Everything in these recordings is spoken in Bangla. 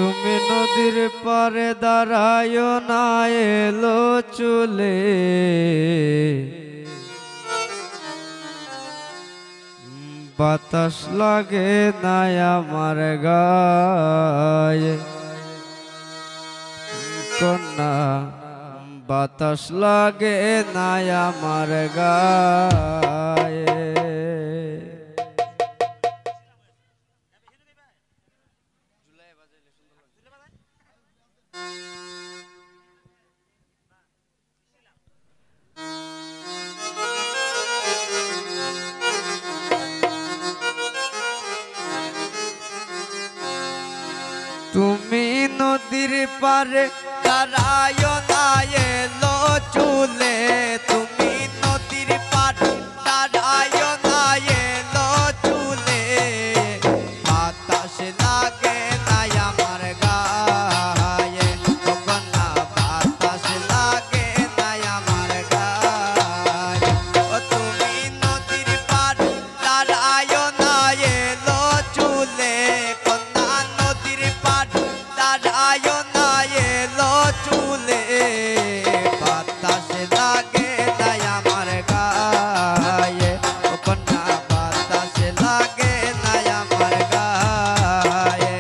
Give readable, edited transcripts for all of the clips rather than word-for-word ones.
তুমি নদীর পারে দাঁড়ায় না এলো চলে বাতাস লাগে না আমার গায়ে কন্যা বাতাস লাগে না আমার গায়ে তুমি নদীর পারে দাঁড়ায় না এলো চুলে তুমি নদীর পারে দাঁড়ায় না এলো চুলে বাতাস লাগে না আমার গায়ে কন্যা বাতাস লাগে না আমার গায়ে ও তুমি নদীর পারে দাঁড়ায় না এলো চুলে কন্যা নদীর পারে দাঁড়ায় না এলো চুলে বাতাস লাগে না আমার গায়ে ও কন্যা বাতাস লাগে না আমার গায়ে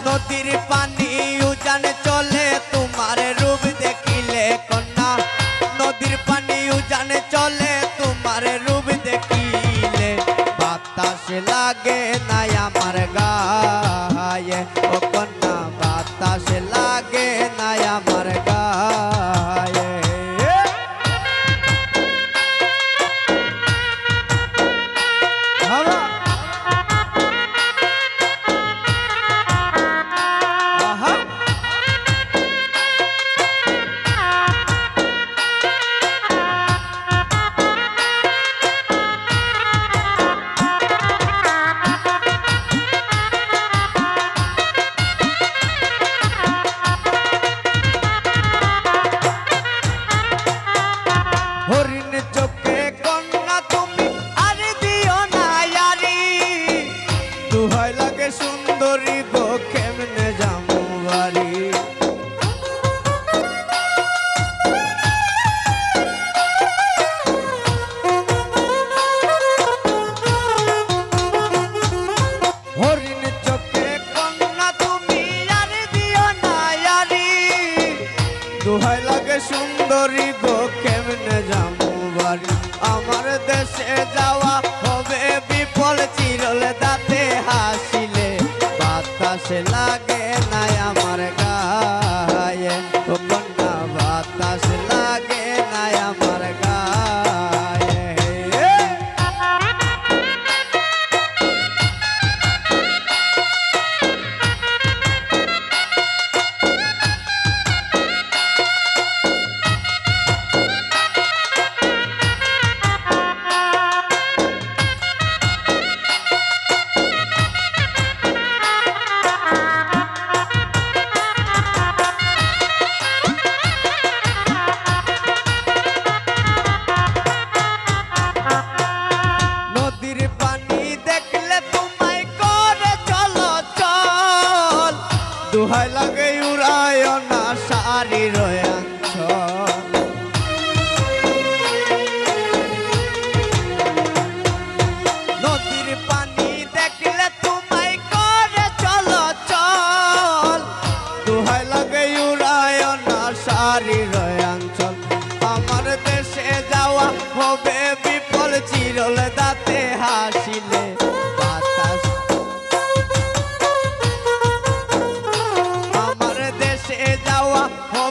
নদীর পানি উজান চলে তোমার রূপ দেখিলে কন্যা নদীর পানি উজান চলে তোমার রূপ দেখিলে বাতাস লাগে না আমার গায়ে ও কন্যা বাতাস লাগে না আমার গায়ে হরিণ চোখে কন্যা তুমি আর দিও না ইয়ারি দুহাই লাগে সুন্দরী গো কেমনে যামু বাড়ি হরিণ চোখে কন্যা তুমি আর দিও না ইয়ারি দুহাই লাগে সুন্দরী গো কেমনে যামু বাড়ি আমার দেশে যাওয়া হবে বিফল চিরল দাঁতে হাসিলে বাতাস লাগে না আমার গায়ে ও কন্যা বাতাস লাগে না আমার গায়ে নদীর পানি দেখলে তোমায় করে চলো চল দুহাই লাগে উড়ায় না সারি রয়াঞ্চল নদীর পানি দেখলে তোমায় করে চলো চল দুহাই লাগে উড়ায় না সারি রয়াঞ্চল আমার দেশে যাওয়া হবে বিফল চিরল দাঁতে হাসিলে বাতাস আমার দেশে যাওয়া হ